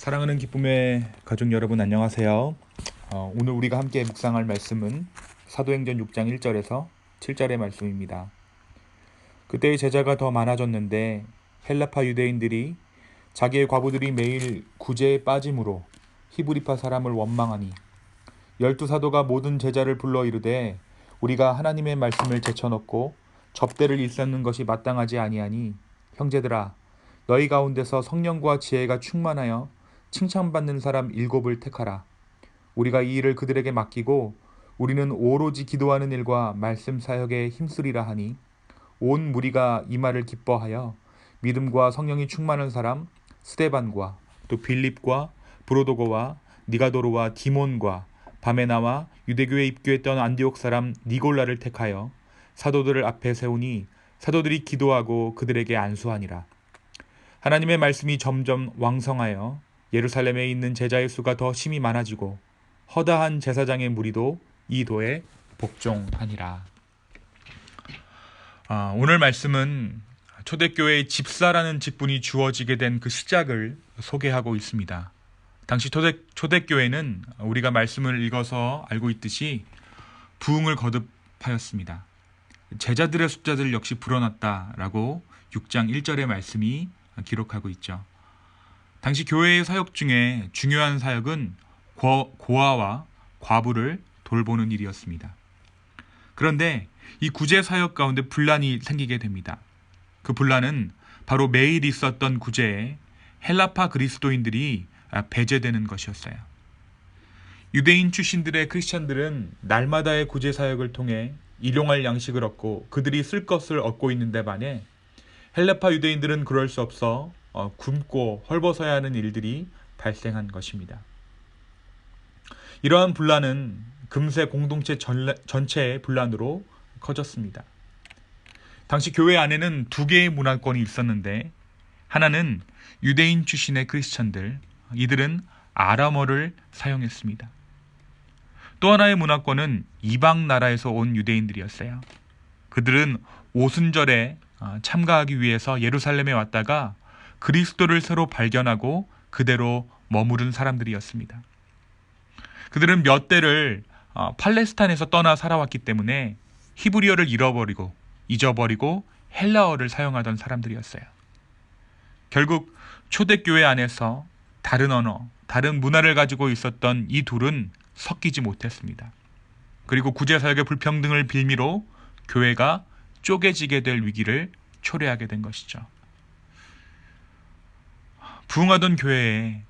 사랑하는 기쁨의 가족 여러분 안녕하세요. 오늘 우리가 함께 묵상할 말씀은 사도행전 6장 1절에서 7절의 말씀입니다. 그때의 제자가 더 많아졌는데 헬라파 유대인들이 자기의 과부들이 매일 구제에 빠짐으로 히브리파 사람을 원망하니 12사도가 모든 제자를 불러 이르되 우리가 하나님의 말씀을 제쳐놓고 접대를 일삼는 것이 마땅하지 아니하니 형제들아 너희 가운데서 성령과 지혜가 충만하여 칭찬받는 사람 7을 택하라. 우리가 이 일을 그들에게 맡기고 우리는 오로지 기도하는 일과 말씀 사역에 힘쓰리라 하니 온 무리가 이 말을 기뻐하여 믿음과 성령이 충만한 사람 스데반과 또 빌립과 브로도고와 니가도르와 디몬과 바메나와 유대교에 입교했던 안디옥 사람 니골라를 택하여 사도들을 앞에 세우니 사도들이 기도하고 그들에게 안수하니라. 하나님의 말씀이 점점 왕성하여 예루살렘에 있는 제자의 수가 더 심히 많아지고 허다한 제사장의 무리도 이 도에 복종하니라. 오늘 말씀은 초대교회의 집사라는 직분이 주어지게 된 그 시작을 소개하고 있습니다. 당시 초대교회는 우리가 말씀을 읽어서 알고 있듯이 부흥을 거듭하였습니다. 제자들의 숫자들 역시 불어났다라고 6장 1절의 말씀이 기록하고 있죠. 당시 교회의 사역 중에 중요한 사역은 고아와 과부를 돌보는 일이었습니다. 그런데 이 구제 사역 가운데 분란이 생기게 됩니다. 그 분란은 바로 매일 있었던 구제에 헬라파 그리스도인들이 배제되는 것이었어요. 유대인 출신들의 크리스천들은 날마다의 구제 사역을 통해 일용할 양식을 얻고 그들이 쓸 것을 얻고 있는데 반해 헬라파 유대인들은 그럴 수 없어 굶고 헐벗어야 하는 일들이 발생한 것입니다. 이러한 분란은 금세 공동체 전체의 분란으로 커졌습니다. 당시 교회 안에는 두 개의 문화권이 있었는데 하나는 유대인 출신의 크리스천들, 이들은 아람어를 사용했습니다. 또 하나의 문화권은 이방 나라에서 온 유대인들이었어요. 그들은 오순절에 참가하기 위해서 예루살렘에 왔다가 그리스도를 새로 발견하고 그대로 머무른 사람들이었습니다. 그들은 몇 대를 팔레스타인에서 떠나 살아왔기 때문에 히브리어를 잊어버리고 헬라어를 사용하던 사람들이었어요. 결국 초대교회 안에서 다른 언어, 다른 문화를 가지고 있었던 이 둘은 섞이지 못했습니다. 그리고 구제사역의 불평등을 빌미로 교회가 쪼개지게 될 위기를 초래하게 된 것이죠. 부흥하던 교회에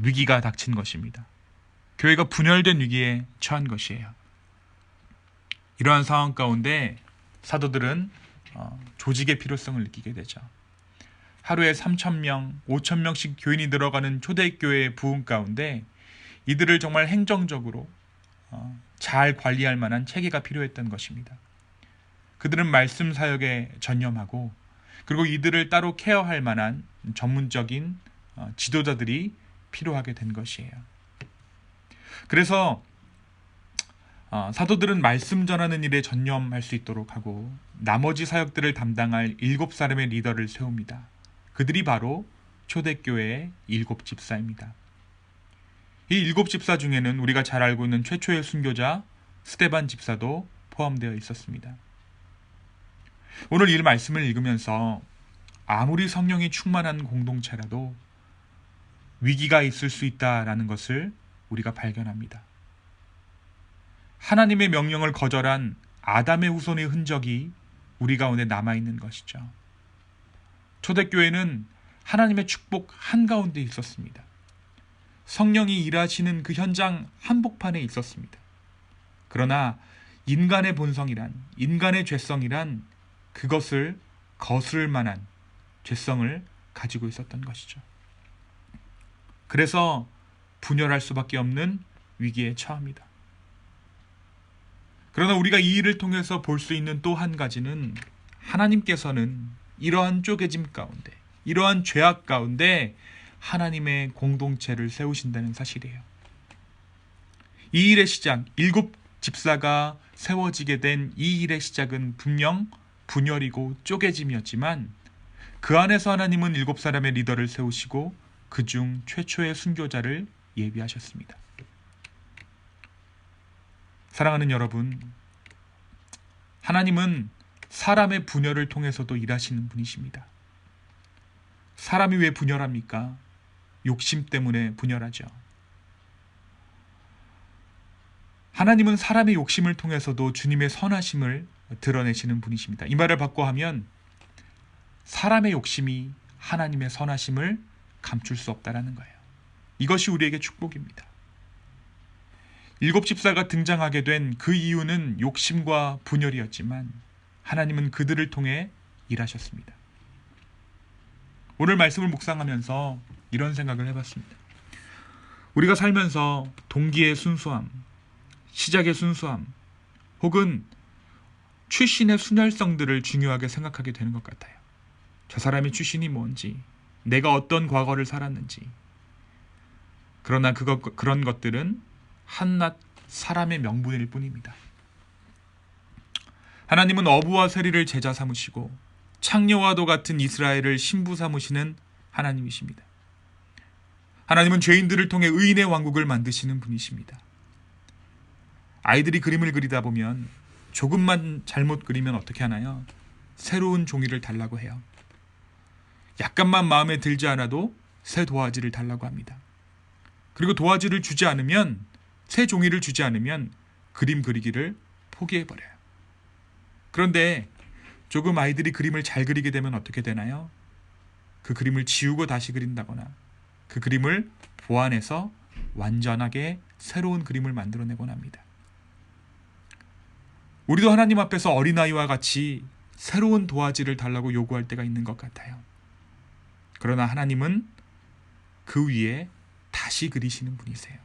위기가 닥친 것입니다. 교회가 분열된 위기에 처한 것이에요. 이러한 상황 가운데 사도들은 조직의 필요성을 느끼게 되죠. 하루에 3,000명, 5,000명씩 교인이 들어가는 초대교회의 부흥 가운데 이들을 정말 행정적으로 잘 관리할 만한 체계가 필요했던 것입니다. 그들은 말씀 사역에 전념하고 그리고 이들을 따로 케어할 만한 전문적인 지도자들이 필요하게 된 것이에요. 그래서 사도들은 말씀 전하는 일에 전념할 수 있도록 하고 나머지 사역들을 담당할 7사람의 리더를 세웁니다. 그들이 바로 초대교회의 7집사입니다. 이 7집사 중에는 우리가 잘 알고 있는 최초의 순교자 스데반 집사도 포함되어 있었습니다. 오늘 이 말씀을 읽으면서 아무리 성령이 충만한 공동체라도 위기가 있을 수 있다라는 것을 우리가 발견합니다. 하나님의 명령을 거절한 아담의 후손의 흔적이 우리 가운데 남아있는 것이죠. 초대교회는 하나님의 축복 한가운데 있었습니다. 성령이 일하시는 그 현장 한복판에 있었습니다. 그러나 인간의 본성이란, 인간의 죄성이란 그것을 거스를 만한 죄성을 가지고 있었던 것이죠. 그래서 분열할 수밖에 없는 위기에 처합니다. 그러나 우리가 이 일을 통해서 볼 수 있는 또 한 가지는 하나님께서는 이러한 쪼개짐 가운데, 이러한 죄악 가운데 하나님의 공동체를 세우신다는 사실이에요. 이 일의 시작, 7집사가 세워지게 된 이 일의 시작은 분명 분열이고 쪼개짐이었지만 그 안에서 하나님은 7사람의 리더를 세우시고 그중 최초의 순교자를 예비하셨습니다. 사랑하는 여러분, 하나님은 사람의 분열을 통해서도 일하시는 분이십니다. 사람이 왜 분열합니까? 욕심 때문에 분열하죠. 하나님은 사람의 욕심을 통해서도 주님의 선하심을 드러내시는 분이십니다. 이 말을 바꿔하면 사람의 욕심이 하나님의 선하심을 감출 수 없다라는 거예요. 이것이 우리에게 축복입니다. 일곱 집사가 등장하게 된 그 이유는 욕심과 분열이었지만 하나님은 그들을 통해 일하셨습니다. 오늘 말씀을 묵상하면서 이런 생각을 해봤습니다. 우리가 살면서 동기의 순수함, 시작의 순수함, 혹은 출신의 순혈성들을 중요하게 생각하게 되는 것 같아요. 저 사람의 출신이 뭔지, 내가 어떤 과거를 살았는지. 그러나 그런 것들은 한낱 사람의 명분일 뿐입니다. 하나님은 어부와 세리를 제자 삼으시고 창녀와도 같은 이스라엘을 신부 삼으시는 하나님이십니다. 하나님은 죄인들을 통해 의인의 왕국을 만드시는 분이십니다. 아이들이 그림을 그리다 보면 조금만 잘못 그리면 어떻게 하나요? 새로운 종이를 달라고 해요. 약간만 마음에 들지 않아도 새 도화지를 달라고 합니다. 그리고 도화지를 주지 않으면, 새 종이를 주지 않으면 그림 그리기를 포기해버려요. 그런데 조금 아이들이 그림을 잘 그리게 되면 어떻게 되나요? 그 그림을 지우고 다시 그린다거나 그 그림을 보완해서 완전하게 새로운 그림을 만들어내곤 합니다. 우리도 하나님 앞에서 어린아이와 같이 새로운 도화지를 달라고 요구할 때가 있는 것 같아요. 그러나 하나님은 그 위에 다시 그리시는 분이세요.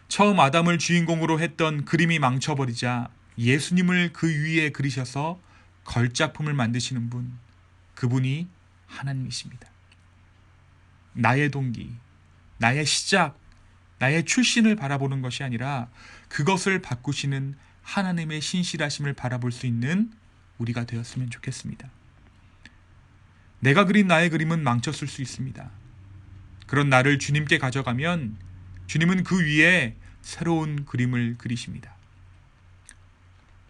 처음 아담을 주인공으로 했던 그림이 망쳐버리자 예수님을 그 위에 그리셔서 걸작품을 만드시는 분, 그분이 하나님이십니다. 나의 동기, 나의 시작, 나의 출신을 바라보는 것이 아니라 그것을 바꾸시는 하나님의 신실하심을 바라볼 수 있는 우리가 되었으면 좋겠습니다. 내가 그린 나의 그림은 망쳤을 수 있습니다. 그런 나를 주님께 가져가면 주님은 그 위에 새로운 그림을 그리십니다.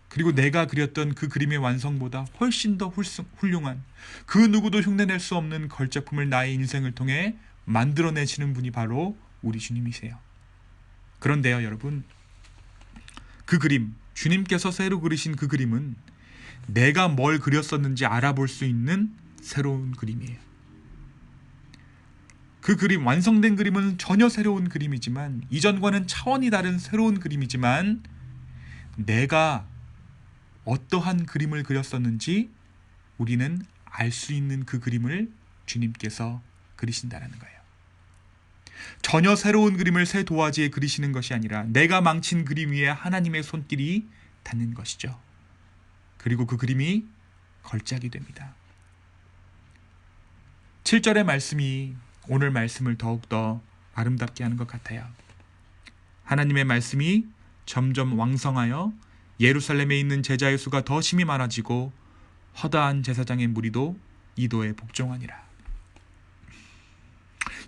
그리고 내가 그렸던 그 그림의 완성보다 훨씬 더 훌륭한, 그 누구도 흉내낼 수 없는 걸작품을 나의 인생을 통해 만들어내시는 분이 바로 우리 주님이세요. 그런데요, 여러분, 그 그림, 주님께서 새로 그리신 그 그림은 내가 뭘 그렸었는지 알아볼 수 있는 새로운 그림이에요. 그 그림, 완성된 그림은 전혀 새로운 그림이지만, 이전과는 차원이 다른 새로운 그림이지만, 내가 어떠한 그림을 그렸었는지 우리는 알 수 있는 그 그림을 주님께서 그리신다는 거예요. 전혀 새로운 그림을 새 도화지에 그리시는 것이 아니라 내가 망친 그림 위에 하나님의 손길이 닿는 것이죠. 그리고 그 그림이 걸작이 됩니다. 7절의 말씀이 오늘 말씀을 더욱더 아름답게 하는 것 같아요. 하나님의 말씀이 점점 왕성하여 예루살렘에 있는 제자의 수가 더 심히 많아지고 허다한 제사장의 무리도 이도에 복종하니라.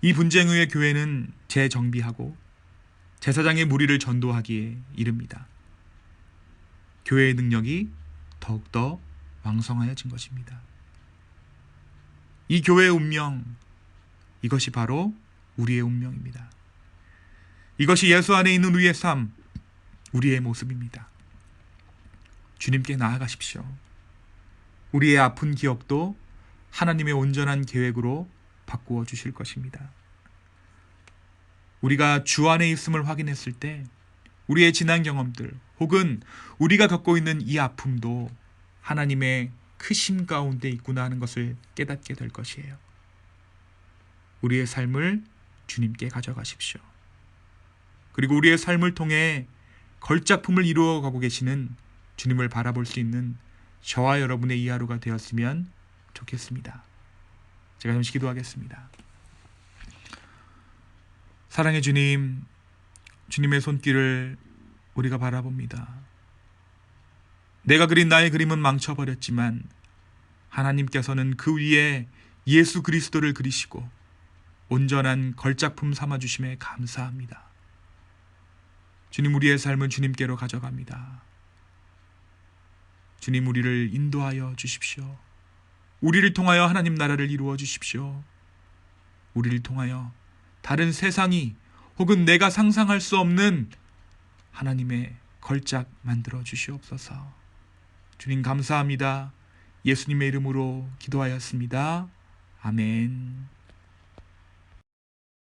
이 분쟁의 교회는 재정비하고 제사장의 무리를 전도하기에 이릅니다. 교회의 능력이 더욱더 왕성하여진 것입니다. 이 교회의 운명, 이것이 바로 우리의 운명입니다. 이것이 예수 안에 있는 우리의 삶, 우리의 모습입니다. 주님께 나아가십시오. 우리의 아픈 기억도 하나님의 온전한 계획으로 바꾸어 주실 것입니다. 우리가 주 안에 있음을 확인했을 때 우리의 지난 경험들 혹은 우리가 겪고 있는 이 아픔도 하나님의 크심 가운데 있구나 하는 것을 깨닫게 될 것이에요. 우리의 삶을 주님께 가져가십시오. 그리고 우리의 삶을 통해 걸작품을 이루어가고 계시는 주님을 바라볼 수 있는 저와 여러분의 이 하루가 되었으면 좋겠습니다. 제가 잠시 기도하겠습니다. 사랑의 주님, 주님의 손길을 우리가 바라봅니다. 내가 그린 나의 그림은 망쳐버렸지만 하나님께서는 그 위에 예수 그리스도를 그리시고 온전한 걸작품 삼아주심에 감사합니다. 주님, 우리의 삶은 주님께로 가져갑니다. 주님, 우리를 인도하여 주십시오. 우리를 통하여 하나님 나라를 이루어 주십시오. 우리를 통하여 다른 세상이 혹은 내가 상상할 수 없는 하나님의 걸작 만들어 주시옵소서. 주님 감사합니다. 예수님의 이름으로 기도하였습니다. 아멘.